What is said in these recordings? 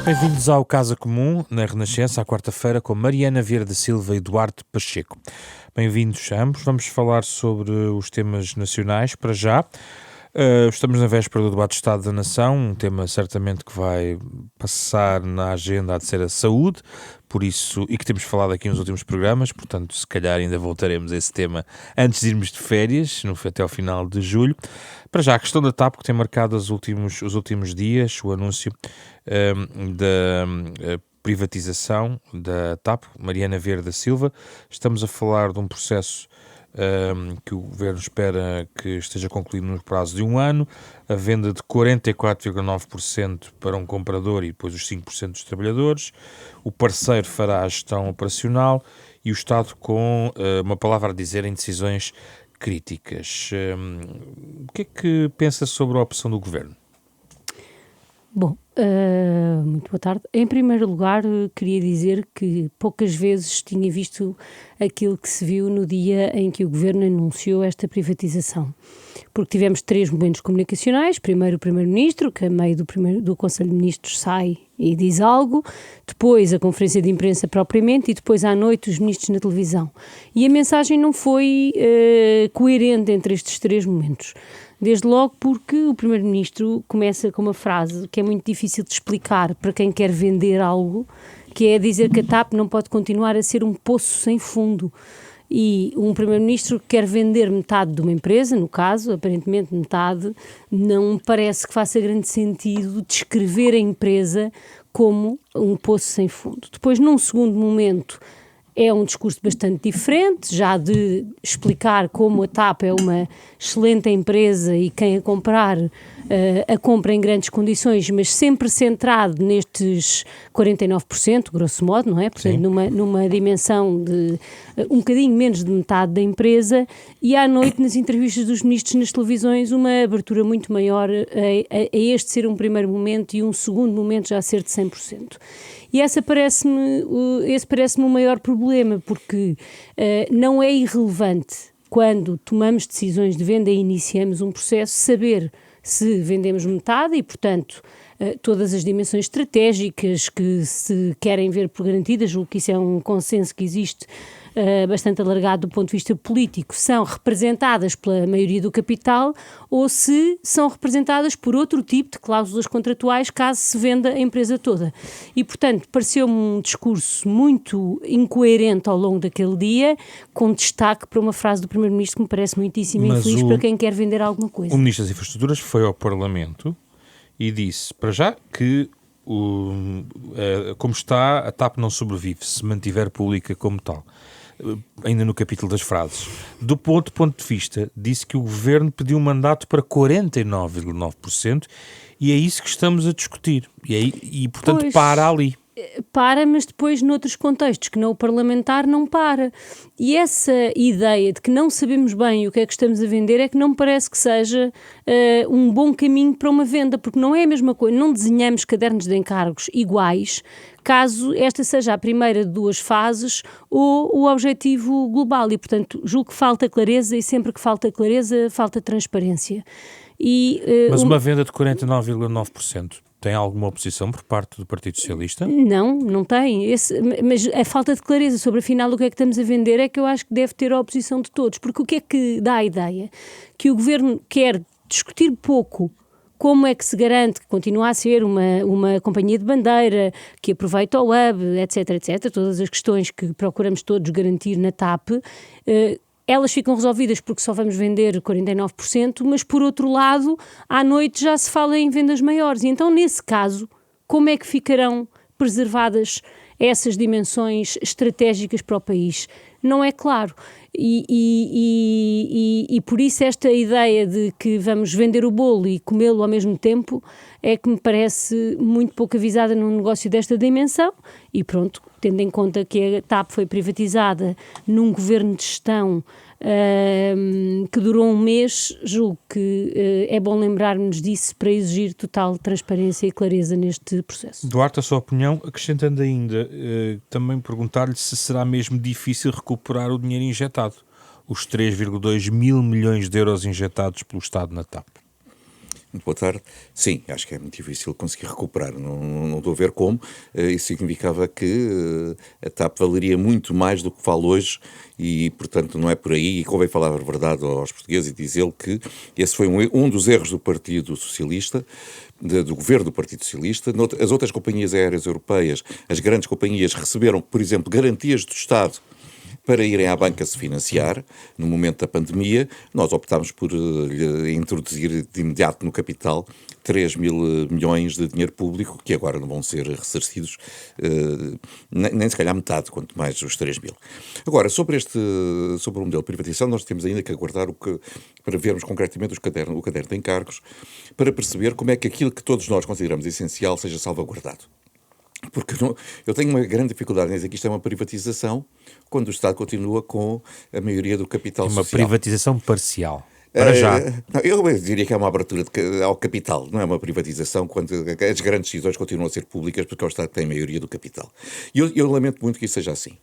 Bem-vindos ao Casa Comum, na Renascença, à quarta-feira, com Mariana Vieira da Silva e Duarte Pacheco. Bem-vindos a ambos. Vamos falar sobre os temas nacionais, para já. Estamos na véspera do debate de Estado da Nação, um tema certamente que vai passar na agenda, há de ser a saúde, por isso, e que temos falado aqui nos últimos programas, portanto, se calhar ainda voltaremos a esse tema antes de irmos de férias, até ao final de julho. Para já, a questão da TAP, que tem marcado os últimos dias, o anúncio da privatização da TAP. Mariana Vieira da Silva, estamos a falar de um processo que o Governo espera que esteja concluído no prazo de um ano, a venda de 44,9% para um comprador e depois os 5% dos trabalhadores. O parceiro fará a gestão operacional e o Estado com uma palavra a dizer em decisões críticas. O que é que pensa sobre a opção do Governo? Bom, muito boa tarde. Em primeiro lugar, queria dizer que poucas vezes tinha visto aquilo que se viu no dia em que o Governo anunciou esta privatização. Porque tivemos 3 momentos comunicacionais. Primeiro o Primeiro-Ministro, que a meio do Conselho de Ministros sai e diz algo. Depois a conferência de imprensa propriamente e depois à noite os ministros na televisão. E a mensagem não foi coerente entre estes 3 momentos. Desde logo porque o Primeiro-Ministro começa com uma frase que é muito difícil de explicar para quem quer vender algo, que é dizer que a TAP não pode continuar a ser um poço sem fundo. E um Primeiro-Ministro que quer vender metade de uma empresa, no caso, aparentemente metade, não me parece que faça grande sentido descrever a empresa como um poço sem fundo. Depois, num segundo momento, é um discurso bastante diferente, já de explicar como a TAP é uma excelente empresa e quem a comprar, a compra em grandes condições, mas sempre centrado nestes 49%, grosso modo, não é? Portanto, numa dimensão de um bocadinho menos de metade da empresa, e à noite, nas entrevistas dos ministros nas televisões, uma abertura muito maior a este ser um primeiro momento e um segundo momento já ser de 100%. E esse parece-me o maior problema, porque não é irrelevante, quando tomamos decisões de venda e iniciamos um processo, saber se vendemos metade e, portanto, todas as dimensões estratégicas que se querem ver por garantidas, julgo que isso é um consenso que existe bastante alargado do ponto de vista político, são representadas pela maioria do capital ou se são representadas por outro tipo de cláusulas contratuais caso se venda a empresa toda. E, portanto, pareceu-me um discurso muito incoerente ao longo daquele dia, com destaque para uma frase do Primeiro-Ministro que me parece muitíssimo infeliz para quem quer vender alguma coisa. O Ministro das Infraestruturas foi ao Parlamento e disse, para já, que como está, a TAP não sobrevive se mantiver pública como tal. Ainda no capítulo das frases. Do ponto de vista, disse que o Governo pediu um mandato para 49,9% e é isso que estamos a discutir. E portanto, para ali. Para, mas depois noutros contextos que não o parlamentar não para. E essa ideia de que não sabemos bem o que é que estamos a vender é que não me parece que seja um bom caminho para uma venda, porque não é a mesma coisa, não desenhamos cadernos de encargos iguais, caso esta seja a primeira de 2 fases ou o objetivo global. E, portanto, julgo que falta clareza e sempre que falta clareza, falta transparência. Mas uma venda de 49,9%. Tem alguma oposição por parte do Partido Socialista? Não tem. Mas a falta de clareza sobre, afinal, o que é que estamos a vender é que eu acho que deve ter a oposição de todos. Porque o que é que dá a ideia? Que o Governo quer discutir pouco como é que se garante que continua a ser uma companhia de bandeira, que aproveita o hub, etc. Todas as questões que procuramos todos garantir na TAP, elas ficam resolvidas porque só vamos vender 49%, mas por outro lado, à noite já se fala em vendas maiores. E então, nesse caso, como é que ficarão preservadas essas dimensões estratégicas para o país? Não é claro. E por isso esta ideia de que vamos vender o bolo e comê-lo ao mesmo tempo é que me parece muito pouco avisada num negócio desta dimensão. E pronto, tendo em conta que a TAP foi privatizada num governo de gestão que durou um mês, julgo que é bom lembrarmos disso para exigir total transparência e clareza neste processo. Duarte, a sua opinião, acrescentando ainda, também perguntar-lhe se será mesmo difícil recuperar o dinheiro injetado, os 3,2 mil milhões de euros injetados pelo Estado na TAP. Muito boa tarde. Sim, acho que é muito difícil conseguir recuperar. Não estou a ver como. Isso significava que a TAP valeria muito mais do que vale hoje e, portanto, não é por aí. E convém falar a verdade aos portugueses e dizer que esse foi um dos erros do Partido Socialista, do governo do Partido Socialista. As outras companhias aéreas europeias, as grandes companhias, receberam, por exemplo, garantias do Estado para irem à banca se financiar, no momento da pandemia. Nós optámos por introduzir de imediato no capital 3 mil milhões de dinheiro público, que agora não vão ser ressarcidos, nem se calhar metade, quanto mais os 3 mil. Agora, sobre o modelo de privatização, nós temos ainda que aguardar para vermos concretamente o caderno de encargos, para perceber como é que aquilo que todos nós consideramos essencial seja salvaguardado. Porque eu tenho uma grande dificuldade em dizer que isto é uma privatização quando o Estado continua com a maioria do capital social. Uma privatização parcial. Para já. Eu diria que é uma abertura ao capital, não é uma privatização quando as grandes decisões continuam a ser públicas porque é o Estado que tem a maioria do capital. E eu lamento muito que isso seja assim.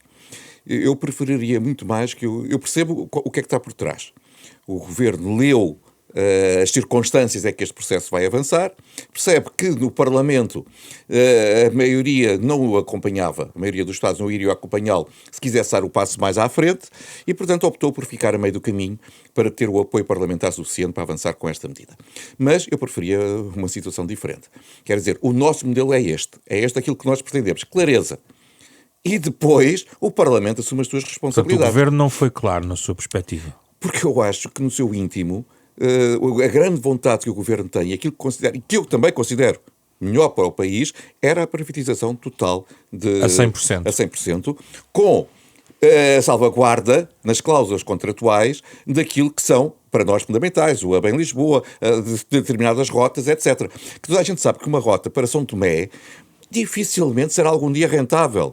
Eu preferiria muito mais que eu percebo o que é que está por trás. O Governo leu as circunstâncias é que este processo vai avançar, percebe que no Parlamento a maioria não o acompanhava, a maioria dos Estados não iria acompanhá-lo se quisesse dar o passo mais à frente e, portanto, optou por ficar a meio do caminho para ter o apoio parlamentar suficiente para avançar com esta medida. Mas eu preferia uma situação diferente. Quer dizer, o nosso modelo é este aquilo que nós pretendemos, clareza. E depois o Parlamento assume as suas responsabilidades. Portanto, o Governo não foi claro na sua perspectiva. Porque eu acho que no seu íntimo a grande vontade que o Governo tem, aquilo que considera, e que eu também considero melhor para o país, era a privatização total a 100%. A 100%, com a salvaguarda nas cláusulas contratuais daquilo que são, para nós, fundamentais, o hub em Lisboa, de determinadas rotas, etc. Que toda a gente sabe que uma rota para São Tomé dificilmente será algum dia rentável.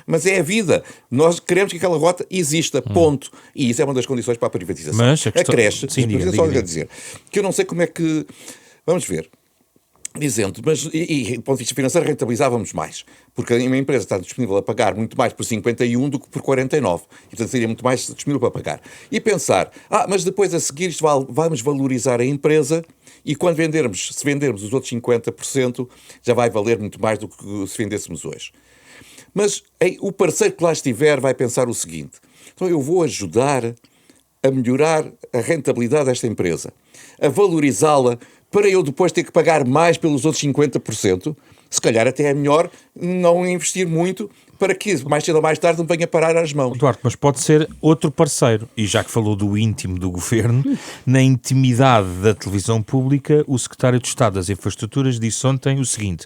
Mas é a vida. Nós queremos que aquela rota exista, ponto. E isso é uma das condições para a privatização. Mas a creche, sim, só a dizer que eu não sei como é que... Vamos ver. Dizendo, mas do ponto de vista financeiro rentabilizávamos mais, porque uma empresa está disponível a pagar muito mais por 51 do que por 49, e portanto seria muito mais disponível para pagar. E pensar, mas depois a seguir isto vamos valorizar a empresa e quando se vendermos os outros 50% já vai valer muito mais do que se vendêssemos hoje. Mas o parceiro que lá estiver vai pensar o seguinte, então eu vou ajudar a melhorar a rentabilidade desta empresa, a valorizá-la para eu depois ter que pagar mais pelos outros 50%, se calhar até é melhor não investir muito para que mais cedo ou mais tarde me venha parar às mãos. Duarte, mas pode ser outro parceiro. E já que falou do íntimo do Governo, na intimidade da televisão pública, o Secretário de Estado das Infraestruturas disse ontem o seguinte: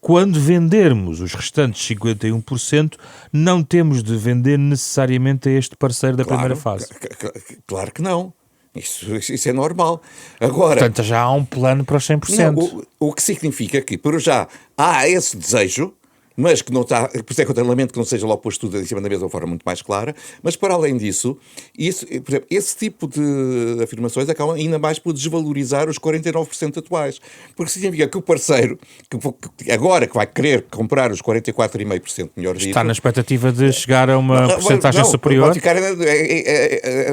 quando vendermos os restantes 51%, não temos de vender necessariamente a este parceiro da primeira fase. Claro que não. Isso é normal. Agora, portanto, já há um plano para os 100%. Não, o que significa que, por já, há esse desejo, mas que não está, por isso é que eu lamento que não seja logo posto tudo em cima da mesa de uma forma muito mais clara, mas para além disso, por exemplo, esse tipo de afirmações acabam ainda mais por desvalorizar os 49% atuais, porque significa que o parceiro, que agora que vai querer comprar os 44,5% melhor dito, está na expectativa de chegar a uma porcentagem superior. Vai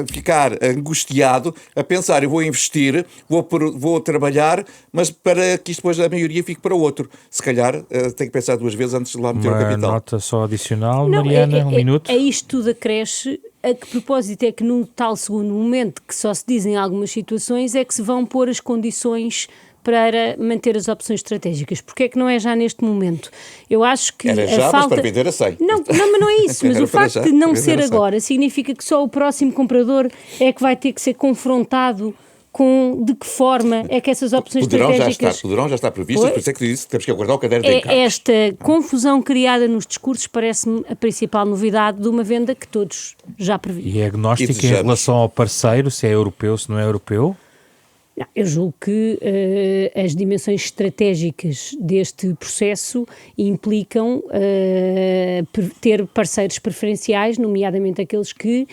ficar angustiado a pensar, eu vou investir, vou trabalhar, mas para que isto depois a maioria fique para o outro. Se calhar tem que pensar duas vezes antes de lá meter o capital. Uma nota só adicional, não, Mariana, um minuto. Isto tudo acresce. A que propósito é que num tal segundo momento, que só se diz em algumas situações, é que se vão pôr as condições para manter as opções estratégicas? Porque é que não é já neste momento? Eu acho que era já, mas para vender a 100. Não, mas não é isso. Mas o facto de não ser agora significa que só o próximo comprador é que vai ter que ser confrontado de que forma é que essas opções estratégicas... Poderão já estar previstas, por isso é que disse, temos que aguardar o caderno de encargos. Esta confusão criada nos discursos parece-me a principal novidade de uma venda que todos já previam. E é agnóstica em relação ao parceiro, se é europeu, se não é europeu? Não, eu julgo que as dimensões estratégicas deste processo implicam ter parceiros preferenciais, nomeadamente aqueles que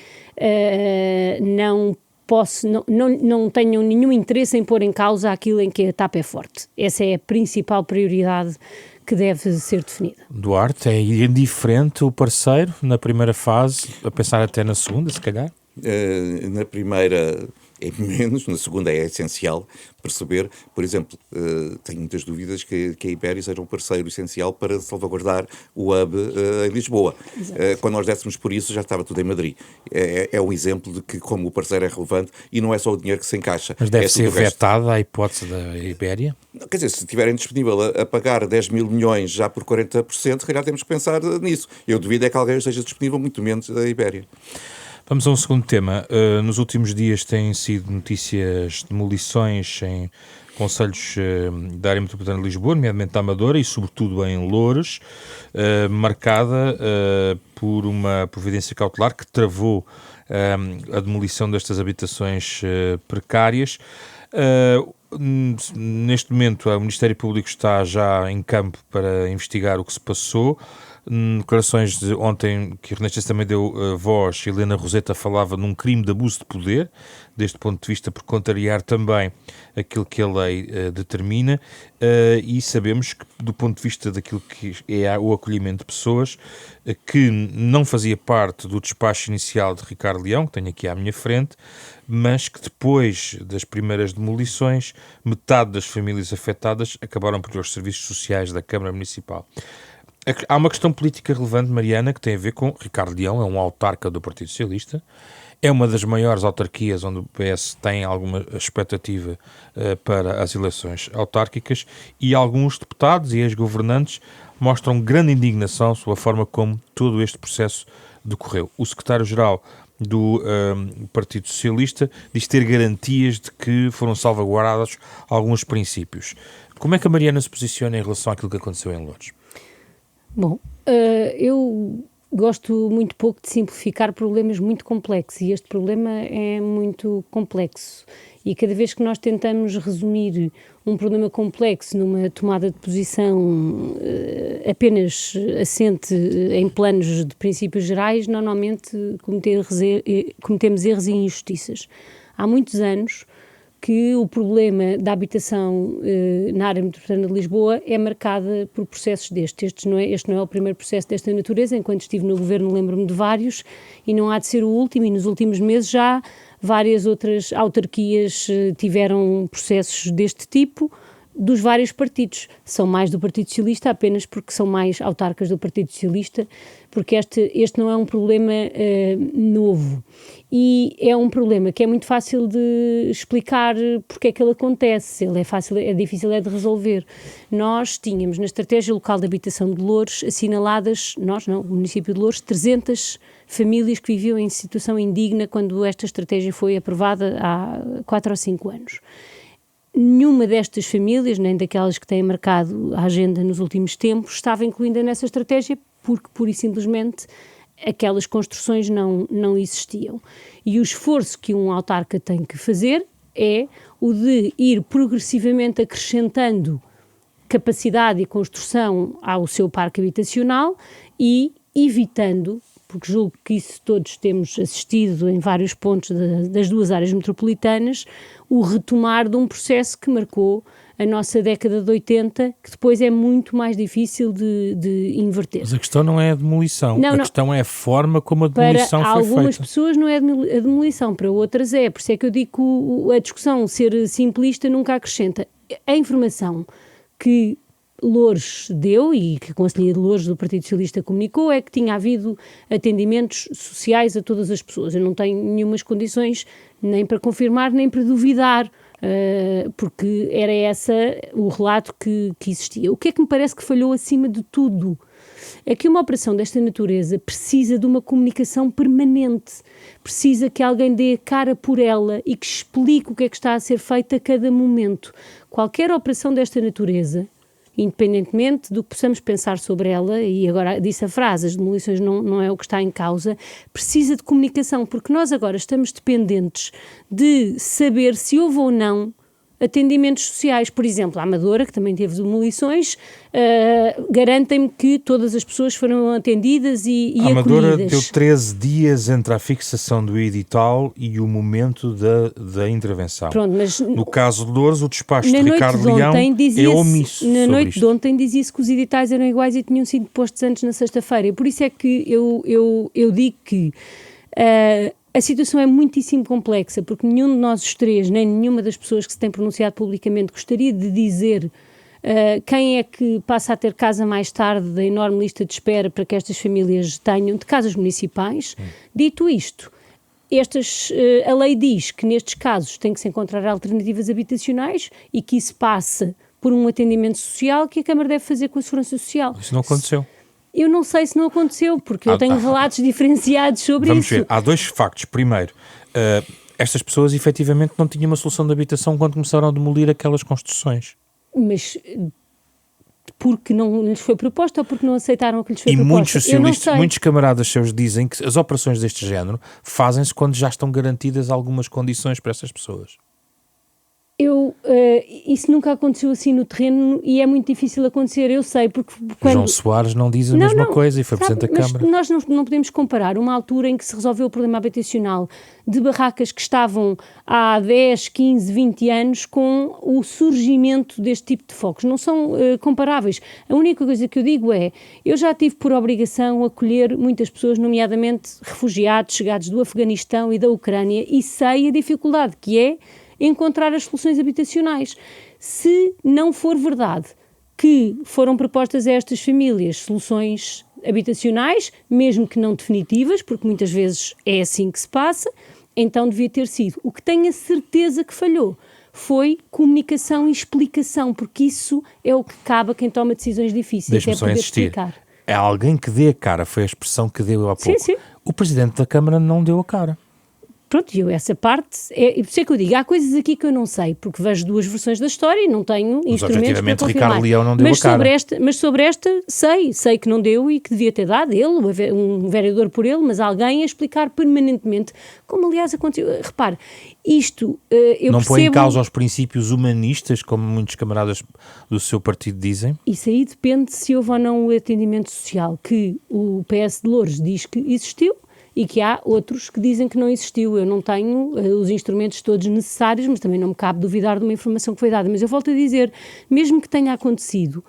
não tenham nenhum interesse em pôr em causa aquilo em que a TAP é forte. Essa é a principal prioridade que deve ser definida. Duarte, é indiferente o parceiro na primeira fase, a pensar até na segunda, se calhar? Na primeira é menos, na segunda é essencial perceber, por exemplo, tenho muitas dúvidas que a Iberia seja um parceiro essencial para salvaguardar o hub em Lisboa. Quando nós dessemos por isso, já estava tudo em Madrid. É um exemplo de que como o parceiro é relevante e não é só o dinheiro que se encaixa. Mas deve ser vetada a hipótese da Ibéria? Quer dizer, se estiverem disponível a pagar 10 mil milhões já por 40%, se calhar temos que pensar nisso. Eu duvido é que alguém esteja disponível, muito menos a Ibéria. Vamos a um segundo tema. Nos últimos dias têm sido notícias demolições em concelhos da área metropolitana de Lisboa, nomeadamente da Amadora e sobretudo em Loures, marcada por uma providência cautelar que travou a demolição destas habitações precárias. Neste momento o Ministério Público está já em campo para investigar o que se passou. Declarações de ontem que Ernesto também deu voz, Helena Roseta falava num crime de abuso de poder, deste ponto de vista por contrariar também aquilo que a lei determina, e sabemos que do ponto de vista daquilo que é o acolhimento de pessoas, que não fazia parte do despacho inicial de Ricardo Leão, que tenho aqui à minha frente, mas que depois das primeiras demolições, metade das famílias afetadas acabaram por ir aos serviços sociais da Câmara Municipal. Há uma questão política relevante, Mariana, que tem a ver com Ricardo Leão, é um autarca do Partido Socialista, é uma das maiores autarquias onde o PS tem alguma expectativa para as eleições autárquicas, e alguns deputados e ex-governantes mostram grande indignação sobre a forma como todo este processo decorreu. O secretário-geral do Partido Socialista diz ter garantias de que foram salvaguardados alguns princípios. Como é que a Mariana se posiciona em relação àquilo que aconteceu em Loures? Bom, eu gosto muito pouco de simplificar problemas muito complexos, e este problema é muito complexo, e cada vez que nós tentamos resumir um problema complexo numa tomada de posição apenas assente em planos de princípios gerais, normalmente cometemos erros e injustiças. Há muitos anos que o problema da habitação na área metropolitana de Lisboa é marcada por processos destes. Este não é o primeiro processo desta natureza. Enquanto estive no governo lembro-me de vários, e não há de ser o último, e nos últimos meses já várias outras autarquias tiveram processos deste tipo, dos vários partidos. São mais do Partido Socialista apenas porque são mais autarcas do Partido Socialista, porque este não é um problema novo. E é um problema que é muito fácil de explicar porque é que ele acontece, é difícil de resolver. Nós tínhamos na Estratégia Local de Habitação de Loures assinaladas, o município de Loures, 300 famílias que viviam em situação indigna quando esta estratégia foi aprovada há 4 ou 5 anos. Nenhuma destas famílias, nem daquelas que têm marcado a agenda nos últimos tempos, estava incluída nessa estratégia porque, pura e simplesmente, aquelas construções não existiam. E o esforço que um autarca tem que fazer é o de ir progressivamente acrescentando capacidade e construção ao seu parque habitacional e evitando, porque julgo que isso todos temos assistido em vários pontos das duas áreas metropolitanas, o retomar de um processo que marcou a nossa década de 80, que depois é muito mais difícil de inverter. Mas a questão não é a demolição, a questão é a forma como a demolição foi feita. Para algumas pessoas não é a demolição, para outras é. Por isso é que eu digo que a discussão ser simplista nunca acrescenta. A informação que Loures deu, e que a Conselhia de Loures do Partido Socialista comunicou, é que tinha havido atendimentos sociais a todas as pessoas. Eu não tenho nenhumas condições nem para confirmar, nem para duvidar, porque era esse o relato que existia. O que é que me parece que falhou acima de tudo? É que uma operação desta natureza precisa de uma comunicação permanente, precisa que alguém dê a cara por ela e que explique o que é que está a ser feito a cada momento. Qualquer operação desta natureza, independentemente do que possamos pensar sobre ela, e agora disse a frase, as demolições não é o que está em causa, precisa de comunicação, porque nós agora estamos dependentes de saber se houve ou não atendimentos sociais. Por exemplo, a Amadora, que também teve demolições, garantem-me que todas as pessoas foram atendidas e acolhidas. A Amadora deu 13 dias entre a fixação do edital e o momento da intervenção. Pronto, mas no caso de Loures, o despacho de Ricardo Leão é omisso. Na noite de ontem dizia-se que os editais eram iguais e tinham sido postos antes na sexta-feira. E por isso é que eu digo que A situação é muitíssimo complexa, porque nenhum de nós os três, nem nenhuma das pessoas que se tem pronunciado publicamente gostaria de dizer quem é que passa a ter casa mais tarde da enorme lista de espera para que estas famílias tenham, de casas municipais. Dito isto, a lei diz que nestes casos tem que se encontrar alternativas habitacionais e que isso passa por um atendimento social que a Câmara deve fazer com a Segurança Social. Isso não aconteceu. Eu não sei se não aconteceu, porque eu tenho relatos diferenciados sobre Vamos isso. ver, há dois factos. Primeiro, estas pessoas efetivamente não tinham uma solução de habitação quando começaram a demolir aquelas construções. Mas porque não lhes foi proposta ou porque não aceitaram o que lhes foi E proposta? muitos socialistas, muitos camaradas seus dizem que as operações deste género fazem-se quando já estão garantidas algumas condições para essas pessoas. Isso nunca aconteceu assim no terreno e é muito difícil acontecer, eu sei, porque quando... João Soares não diz a mesma coisa e foi Presidente da Câmara. Mas nós não podemos comparar uma altura em que se resolveu o problema habitacional de barracas que estavam há 10, 15, 20 anos com o surgimento deste tipo de focos. Não são comparáveis. A única coisa que eu digo é, eu já tive por obrigação acolher muitas pessoas, nomeadamente refugiados, chegados do Afeganistão e da Ucrânia, e sei a dificuldade que é encontrar as soluções habitacionais. Se não for verdade que foram propostas a estas famílias soluções habitacionais, mesmo que não definitivas, porque muitas vezes é assim que se passa, então devia ter sido. O que tenho a certeza que falhou foi comunicação e explicação, porque isso é o que cabe a quem toma decisões difíceis. Deixa-me só insistir. É alguém que dê a cara, foi a expressão que deu há pouco. Sim. O Presidente da Câmara não deu a cara. Pronto, e essa parte, por isso é que eu digo, há coisas aqui que eu não sei, porque vejo duas versões da história e não tenho instrumentos para confirmar. Ricardo Leão não deu a cara. Mas sobre esta, sei que não deu e que devia ter dado ele, um vereador por ele, mas alguém a explicar permanentemente, como aliás aconteceu. Repare, isto, eu não percebo... põe em causa os princípios humanistas, como muitos camaradas do seu partido dizem? Isso aí depende se houve ou não o atendimento social, que o PS de Loures diz que existiu, e que há outros que dizem que não existiu. Eu não tenho os instrumentos todos necessários, mas também não me cabe duvidar de uma informação que foi dada. Mas eu volto a dizer, mesmo que tenha acontecido,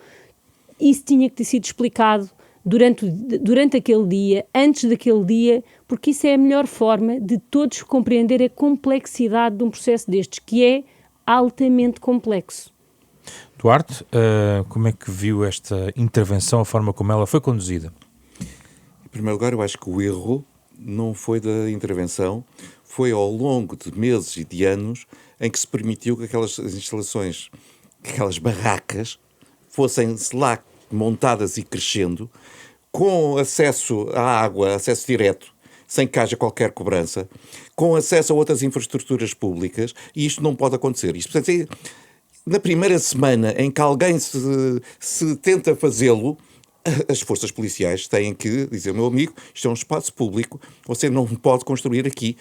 isso tinha que ter sido explicado durante aquele dia, antes daquele dia, porque isso é a melhor forma de todos compreender a complexidade de um processo destes, que é altamente complexo. Duarte, como é que viu esta intervenção, a forma como ela foi conduzida? Em primeiro lugar, eu acho que o erro não foi da intervenção, foi ao longo de meses e de anos em que se permitiu que aquelas instalações, aquelas barracas, fossem lá montadas e crescendo, com acesso à água, acesso direto, sem que haja qualquer cobrança, com acesso a outras infraestruturas públicas, e isto não pode acontecer. Isto, portanto, na primeira semana em que alguém se tenta fazê-lo, as forças policiais têm que dizer, meu amigo, isto é um espaço público, você não pode construir aqui,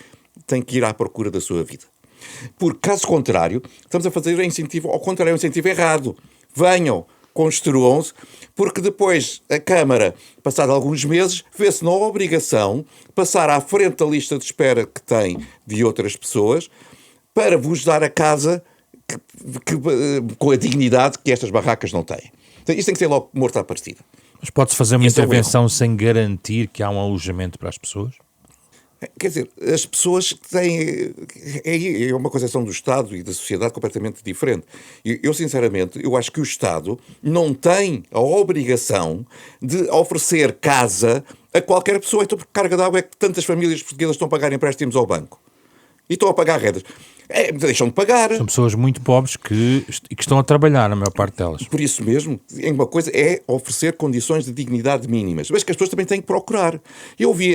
tem que ir à procura da sua vida. Por caso contrário, estamos a fazer o incentivo, ao contrário, é um incentivo errado. Venham, construam-se, porque depois a Câmara, passado alguns meses, vê-se na obrigação de passar à frente da lista de espera que tem de outras pessoas para vos dar a casa com a dignidade que estas barracas não têm. Então, isto tem que ser logo morto à partida. Mas pode-se fazer uma intervenção sem garantir que há um alojamento para as pessoas? Quer dizer, as pessoas têm... É uma concepção do Estado e da sociedade completamente diferente. Eu, sinceramente, eu acho que o Estado não tem a obrigação de oferecer casa a qualquer pessoa. Então, por carga de água é que tantas famílias portuguesas estão a pagar empréstimos ao banco? E estão a pagar rendas. Deixam de pagar. São pessoas muito pobres que estão a trabalhar, a maior parte delas. Por isso mesmo, uma coisa é oferecer condições de dignidade mínimas, mas que as pessoas também têm que procurar. Eu vi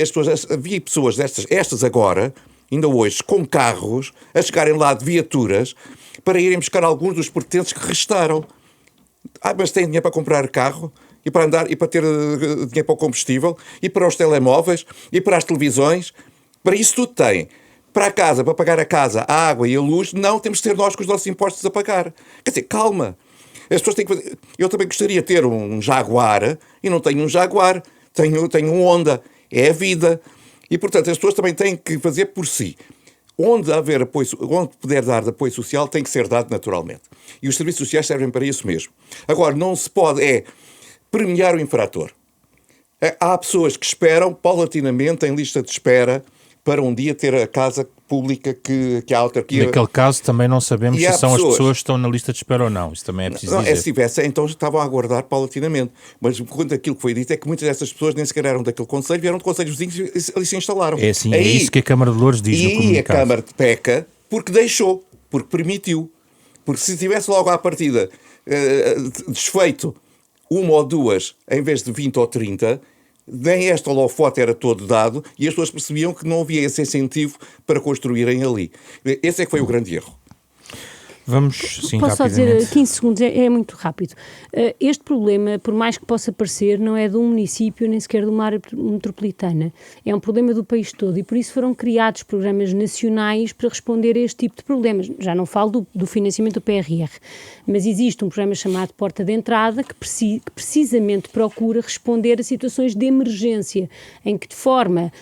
pessoas estas agora, ainda hoje, com carros, a chegarem lá de viaturas, para irem buscar alguns dos pertences que restaram. Mas têm dinheiro para comprar carro? E para andar, e para ter dinheiro para o combustível? E para os telemóveis? E para as televisões? Para isso tudo tem. Para a casa, para pagar a casa, a água e a luz, não, temos de ter nós com os nossos impostos a pagar. Quer dizer, calma. As pessoas têm que fazer... Eu também gostaria de ter um Jaguar, e não tenho um Jaguar, tenho um Honda. É a vida. E, portanto, as pessoas também têm que fazer por si. Onde puder dar de apoio social, tem que ser dado naturalmente. E os serviços sociais servem para isso mesmo. Agora, não se pode premiar o infrator. Há pessoas que esperam paulatinamente em lista de espera para um dia ter a casa pública que a autarquia... Naquele caso também não sabemos E se há são as pessoas- pessoas que estão na lista de espera ou não. Isso também é preciso Não, dizer. se tivesse, então estavam a aguardar paulatinamente. Mas quando aquilo que foi dito é que muitas dessas pessoas nem sequer eram daquele concelho, vieram de concelhos vizinhos e ali se instalaram. É assim, é isso que a Câmara de Louros diz no E a comunicado. Câmara peca porque deixou, porque permitiu. Porque se tivesse logo à partida desfeito uma ou duas, em vez de 20 ou 30, nem este holofote era todo dado e as pessoas percebiam que não havia esse incentivo para construírem ali. Esse é que foi o grande erro. Vamos, sim, Posso só dizer rapidamente. 15 segundos, é muito rápido. Este problema, por mais que possa parecer, não é de um município nem sequer de uma área metropolitana. É um problema do país todo e por isso foram criados programas nacionais para responder a este tipo de problemas. Já não falo do financiamento do PRR, mas existe um programa chamado Porta de Entrada que precisamente procura responder a situações de emergência, em que de forma,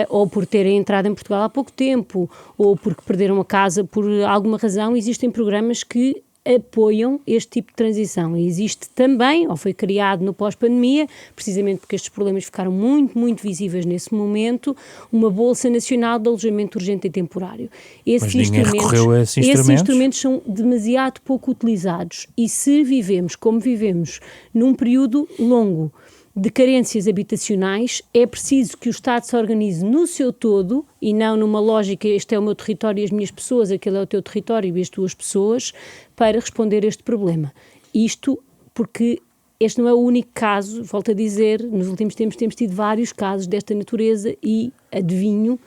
ou por terem entrado em Portugal há pouco tempo, ou porque perderam a casa por alguma razão, existem programas que apoiam este tipo de transição. E existe também, ou foi criado no pós-pandemia, precisamente porque estes problemas ficaram muito, muito visíveis nesse momento, uma Bolsa Nacional de Alojamento Urgente e Temporário. Mas ninguém recorreu a esses Esses instrumentos? instrumentos são demasiado pouco utilizados e se vivemos como vivemos num período longo de carências habitacionais, é preciso que o Estado se organize no seu todo e não numa lógica, este é o meu território e as minhas pessoas, aquele é o teu território e as tuas pessoas, para responder a este problema. Isto porque este não é o único caso, volto a dizer, nos últimos tempos temos tido vários casos desta natureza e adivinho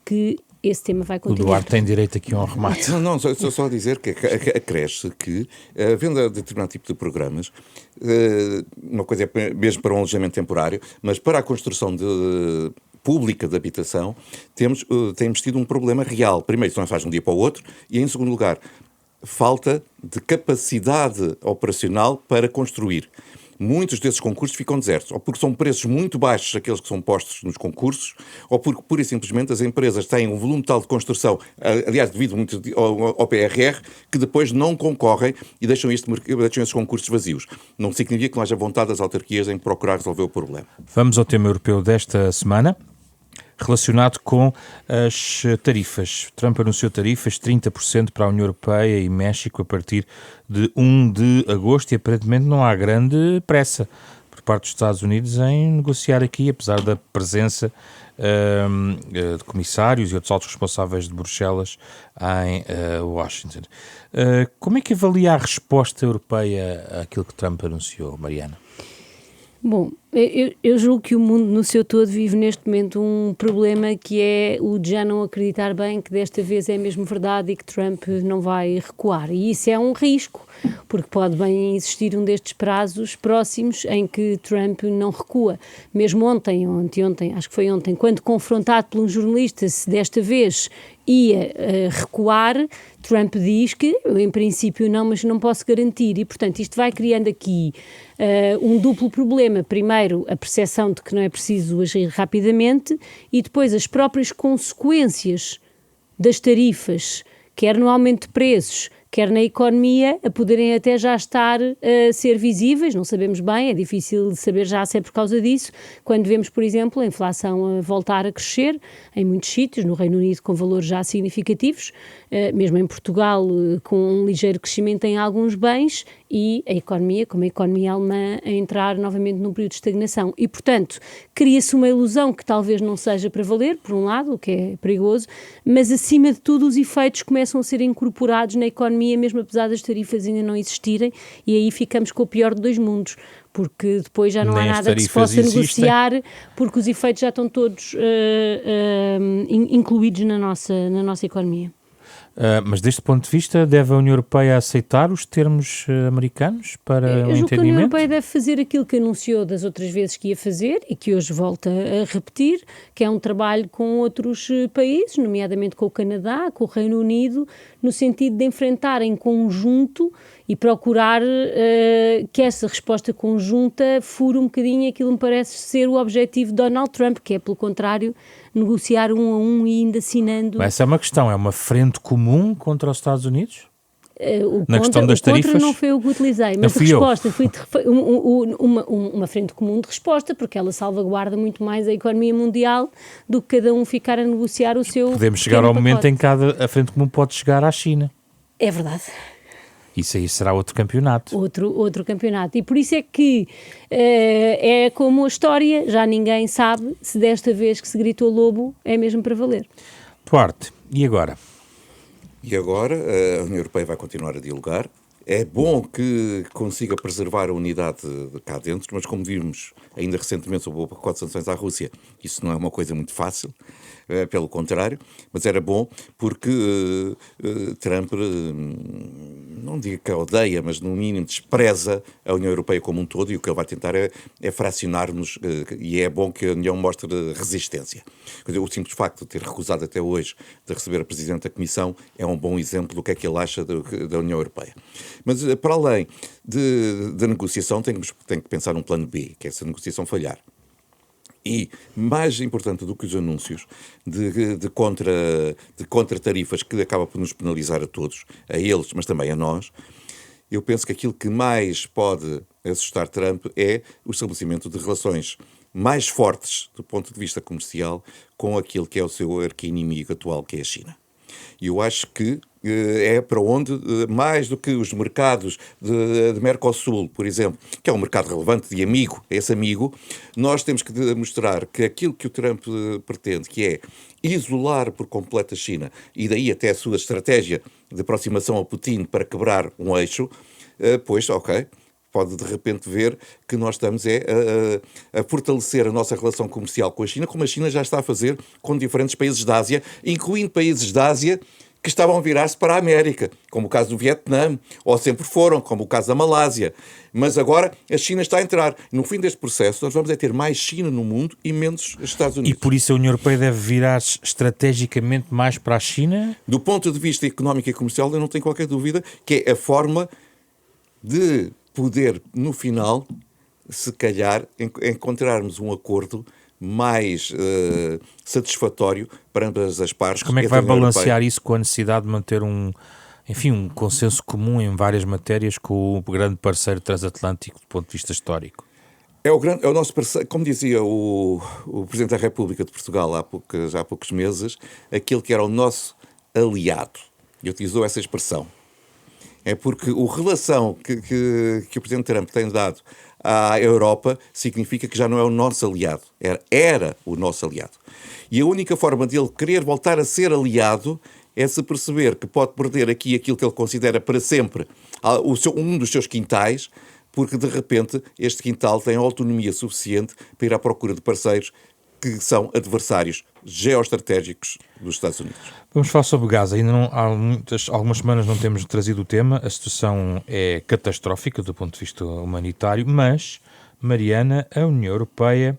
que esse tema vai O continuar. Duarte tem direito aqui a um remate. Não, só a dizer que acresce que, havendo determinado tipo de programas, uma coisa é mesmo para um alojamento temporário, mas para a construção pública de habitação, temos tido um problema real. Primeiro, isso não faz de um dia para o outro, e em segundo lugar, falta de capacidade operacional para construir. Muitos desses concursos ficam desertos, ou porque são preços muito baixos aqueles que são postos nos concursos, ou porque, pura e simplesmente, as empresas têm um volume tal de construção, aliás, devido muito ao PRR, que depois não concorrem e deixam esses concursos vazios. Não significa que não haja vontade das autarquias em procurar resolver o problema. Vamos ao tema europeu desta semana, relacionado com as tarifas. Trump anunciou tarifas de 30% para a União Europeia e México a partir de 1 de agosto e aparentemente não há grande pressa por parte dos Estados Unidos em negociar aqui, apesar da presença de comissários e outros altos responsáveis de Bruxelas em Washington. Como é que avalia a resposta europeia àquilo que Trump anunciou, Mariana? Bom, eu julgo que o mundo no seu todo vive neste momento um problema que é o de já não acreditar bem que desta vez é mesmo verdade e que Trump não vai recuar. E isso é um risco, porque pode bem existir um destes prazos próximos em que Trump não recua. Mesmo ontem, acho que foi ontem, quando confrontado por um jornalista se desta vez ia recuar, Trump diz que eu em princípio não, mas não posso garantir. E portanto isto vai criando aqui um duplo problema. Primeiro, a percepção de que não é preciso agir rapidamente e depois as próprias consequências das tarifas, quer no aumento de preços, quer na economia, a poderem até já estar a ser visíveis, não sabemos bem, é difícil de saber já se é por causa disso, quando vemos, por exemplo, a inflação a voltar a crescer em muitos sítios, no Reino Unido com valores já significativos, mesmo em Portugal com um ligeiro crescimento em alguns bens e a economia, como a economia alemã, a entrar novamente num período de estagnação. E, portanto, cria-se uma ilusão que talvez não seja para valer, por um lado, o que é perigoso, mas acima de tudo os efeitos começam a ser incorporados na economia, mesmo apesar das tarifas ainda não existirem, e aí ficamos com o pior de dois mundos, porque depois já não há Nem as nada que se tarifas possa existem. negociar, porque os efeitos já estão todos incluídos na nossa economia. Mas deste ponto de vista, deve a União Europeia aceitar os termos americanos para o Eu julgo que a União entendimento? Europeia deve fazer aquilo que anunciou das outras vezes que ia fazer e que hoje volta a repetir, que é um trabalho com outros países, nomeadamente com o Canadá, com o Reino Unido, no sentido de enfrentar em conjunto e procurar que essa resposta conjunta fure um bocadinho aquilo que me parece ser o objetivo de Donald Trump, que é, pelo contrário, negociar 1 a 1 e ainda assinando. Essa é uma questão, é uma frente comum contra os Estados Unidos? Na questão das tarifas? O contra não foi eu que utilizei, mas a resposta foi uma frente comum de resposta, porque ela salvaguarda muito mais a economia mundial do que cada um ficar a negociar o seu. Podemos chegar ao momento em que a frente comum pode chegar à China. É verdade. Isso aí será outro campeonato. Outro campeonato. E por isso é que é como a história, já ninguém sabe se desta vez que se gritou lobo é mesmo para valer. Duarte, e agora? E agora a União Europeia vai continuar a dialogar. É bom que consiga preservar a unidade de cá dentro, mas como vimos ainda recentemente sobre o pacote de sanções à Rússia, isso não é uma coisa muito fácil, pelo contrário, mas era bom porque Trump, não digo que a odeia, mas no mínimo despreza a União Europeia como um todo, e o que ele vai tentar é fracionar-nos, e é bom que a União mostre resistência. Quer dizer, o simples facto de ter recusado até hoje de receber a Presidente da Comissão é um bom exemplo do que é que ele acha da União Europeia. Mas, para além da negociação, tem que pensar num plano B, que é se a negociação falhar. E, mais importante do que os anúncios de contra-tarifas que acaba por nos penalizar a todos, a eles, mas também a nós, eu penso que aquilo que mais pode assustar Trump é o estabelecimento de relações mais fortes, do ponto de vista comercial, com aquilo que é o seu arqui-inimigo atual, que é a China. E eu acho que é para onde, mais do que os mercados de Mercosul, por exemplo, que é um mercado relevante de amigo, esse amigo, nós temos que demonstrar que aquilo que o Trump pretende, que é isolar por completo a China, e daí até a sua estratégia de aproximação ao Putin para quebrar um eixo, pois, ok, pode de repente ver que nós estamos a fortalecer a nossa relação comercial com a China, como a China já está a fazer com diferentes países da Ásia, incluindo países da Ásia que estavam a virar-se para a América, como o caso do Vietnã, ou sempre foram, como o caso da Malásia. Mas agora a China está a entrar. No fim deste processo, nós vamos ter mais China no mundo e menos Estados Unidos. E por isso a União Europeia deve virar-se estrategicamente mais para a China? Do ponto de vista económico e comercial, eu não tenho qualquer dúvida que é a forma de poder, no final, se calhar, encontrarmos um acordo mais satisfatório para ambas as partes. Mas como é que vai balancear isso com a necessidade de manter um consenso comum em várias matérias com o grande parceiro transatlântico do ponto de vista histórico? É o nosso parceiro, como dizia o Presidente da República de Portugal há poucos meses, aquele que era o nosso aliado. E utilizou essa expressão. É porque a relação que o Presidente Trump tem dado à Europa significa que já não é o nosso aliado. Era o nosso aliado. E a única forma dele querer voltar a ser aliado é se perceber que pode perder aqui aquilo que ele considera para sempre um dos seus quintais, porque de repente este quintal tem autonomia suficiente para ir à procura de parceiros que são adversários geoestratégicos dos Estados Unidos. Vamos falar sobre Gaza. Ainda não há algumas semanas não temos trazido o tema. A situação é catastrófica do ponto de vista humanitário, mas, Mariana, a União Europeia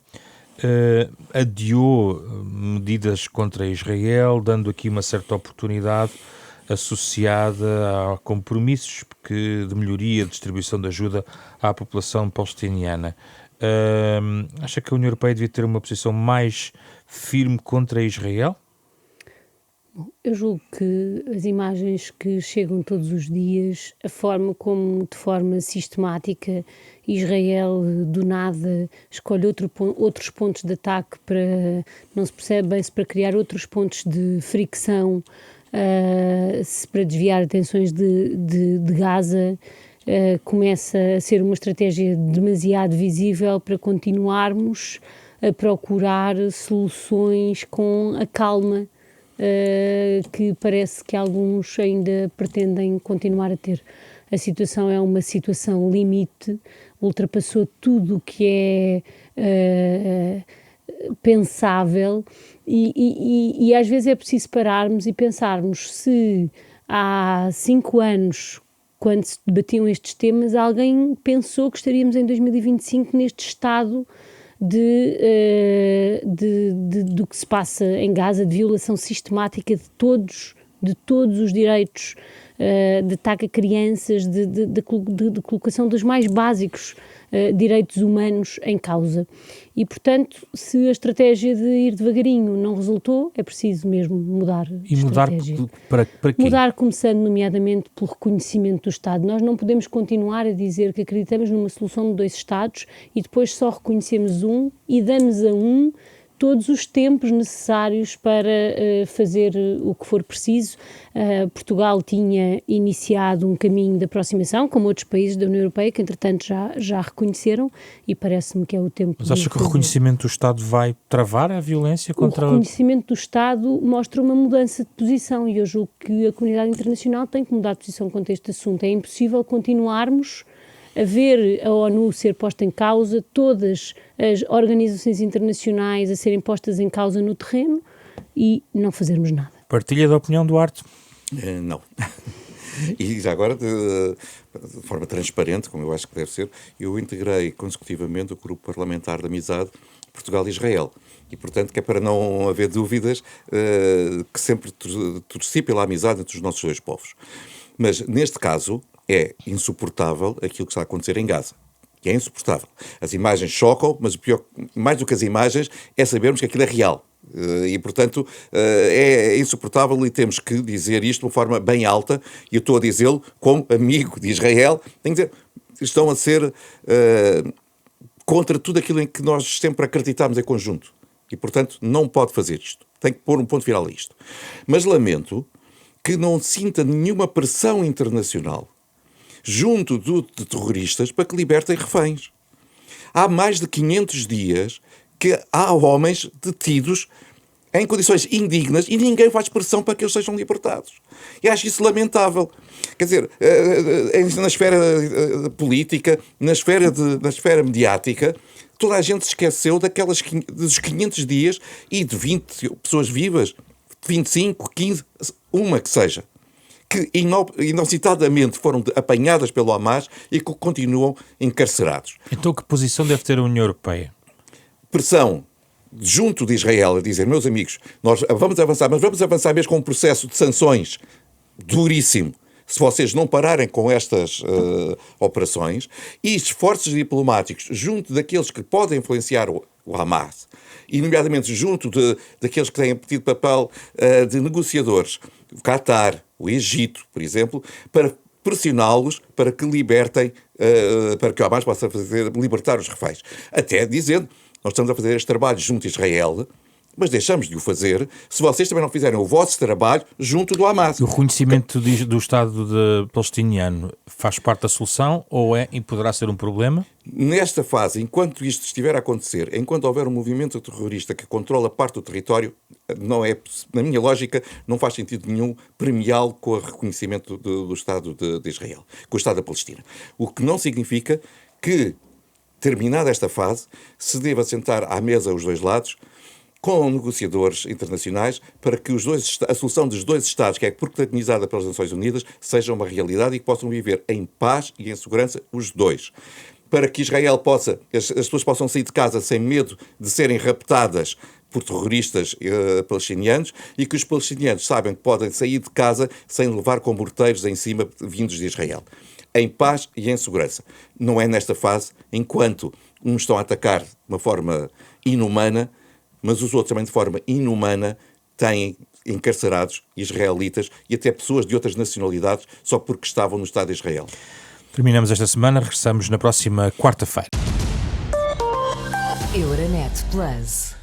adiou medidas contra Israel, dando aqui uma certa oportunidade associada a compromissos de melhoria de distribuição de ajuda à população palestiniana. Acha que a União Europeia devia ter uma posição mais firme contra Israel? Bom, eu julgo que as imagens que chegam todos os dias, a forma como, de forma sistemática, Israel do nada escolhe outros pontos de ataque para, não se percebe bem, se para criar outros pontos de fricção, se para desviar atenções de Gaza, começa a ser uma estratégia demasiado visível para continuarmos a procurar soluções com a calma que parece que alguns ainda pretendem continuar a ter. A situação é uma situação limite, ultrapassou tudo o que é pensável e às vezes é preciso pararmos e pensarmos se há 5 anos, quando se debatiam estes temas, alguém pensou que estaríamos em 2025 neste estado do que se passa em Gaza, de violação sistemática de todos os direitos de ataque a crianças, de colocação dos mais básicos direitos humanos em causa. E, portanto, se a estratégia de ir devagarinho não resultou, é preciso mesmo mudar E mudar estratégia. para quê? Mudar começando, nomeadamente, pelo reconhecimento do Estado. Nós não podemos continuar a dizer que acreditamos numa solução de 2 Estados e depois só reconhecemos um e damos a um todos os tempos necessários para fazer o que for preciso. Portugal tinha iniciado um caminho de aproximação, como outros países da União Europeia, que entretanto já reconheceram, e parece-me que é o tempo. Mas acha que o reconhecimento do Estado vai travar a violência contra... O reconhecimento do Estado mostra uma mudança de posição, e eu julgo que a comunidade internacional tem que mudar de posição quanto a este assunto. É impossível continuarmos a ver a ONU ser posta em causa, todas as organizações internacionais a serem postas em causa no terreno e não fazermos nada. Partilha da opinião, Duarte? Não. E já agora, de forma transparente, como eu acho que deve ser, eu integrei consecutivamente o grupo parlamentar de amizade Portugal-Israel. E, portanto, que é para não haver dúvidas, que sempre torci pela amizade entre os nossos 2 povos. Mas, neste caso, é insuportável aquilo que está a acontecer em Gaza. É insuportável. As imagens chocam, mas o pior, mais do que as imagens, é sabermos que aquilo é real. E, portanto, é insuportável e temos que dizer isto de uma forma bem alta, e eu estou a dizê-lo como amigo de Israel. Tenho que dizer, estão a ser contra tudo aquilo em que nós sempre acreditámos em conjunto. E, portanto, não pode fazer isto. Tem que pôr um ponto final a isto. Mas lamento que não sinta nenhuma pressão internacional junto de terroristas para que libertem reféns. Há mais de 500 dias que há homens detidos em condições indignas e ninguém faz pressão para que eles sejam libertados. E acho isso lamentável. Quer dizer, na esfera política, na esfera mediática, toda a gente se esqueceu dos 500 dias e de 20 pessoas vivas, 25, 15, uma que seja, que inusitadamente foram apanhadas pelo Hamas e que continuam encarcerados. Então que posição deve ter a União Europeia? Pressão junto de Israel a dizer, meus amigos, nós vamos avançar, mas vamos avançar mesmo com um processo de sanções duríssimo, se vocês não pararem com estas operações, e esforços diplomáticos junto daqueles que podem influenciar o Hamas, e nomeadamente junto daqueles que têm tido papel de negociadores, o Qatar, o Egito, por exemplo, para pressioná-los para que libertem, para que o Hamas possa libertar os reféns. Até dizendo, nós estamos a fazer este trabalho junto a Israel, mas deixamos de o fazer se vocês também não fizerem o vosso trabalho junto do Hamas. O reconhecimento do Estado palestiniano faz parte da solução ou e poderá ser um problema? Nesta fase, enquanto isto estiver a acontecer, enquanto houver um movimento terrorista que controla parte do território, não é, na minha lógica, não faz sentido nenhum premiá-lo com o reconhecimento do Estado de Israel, com o Estado da Palestina. O que não significa que, terminada esta fase, se deva sentar à mesa os 2 lados, com negociadores internacionais, para que a solução dos 2 Estados, que é preconizada pelas Nações Unidas, seja uma realidade e que possam viver em paz e em segurança os 2. Para que Israel possa, as pessoas possam sair de casa sem medo de serem raptadas por terroristas palestinianos, e que os palestinianos sabem que podem sair de casa sem levar com morteiros em cima vindos de Israel. Em paz e em segurança. Não é nesta fase, enquanto uns estão a atacar de uma forma inumana, mas os outros também de forma inumana têm encarcerados israelitas e até pessoas de outras nacionalidades só porque estavam no Estado de Israel. Terminamos esta semana, regressamos na próxima quarta-feira. Euronet Plus.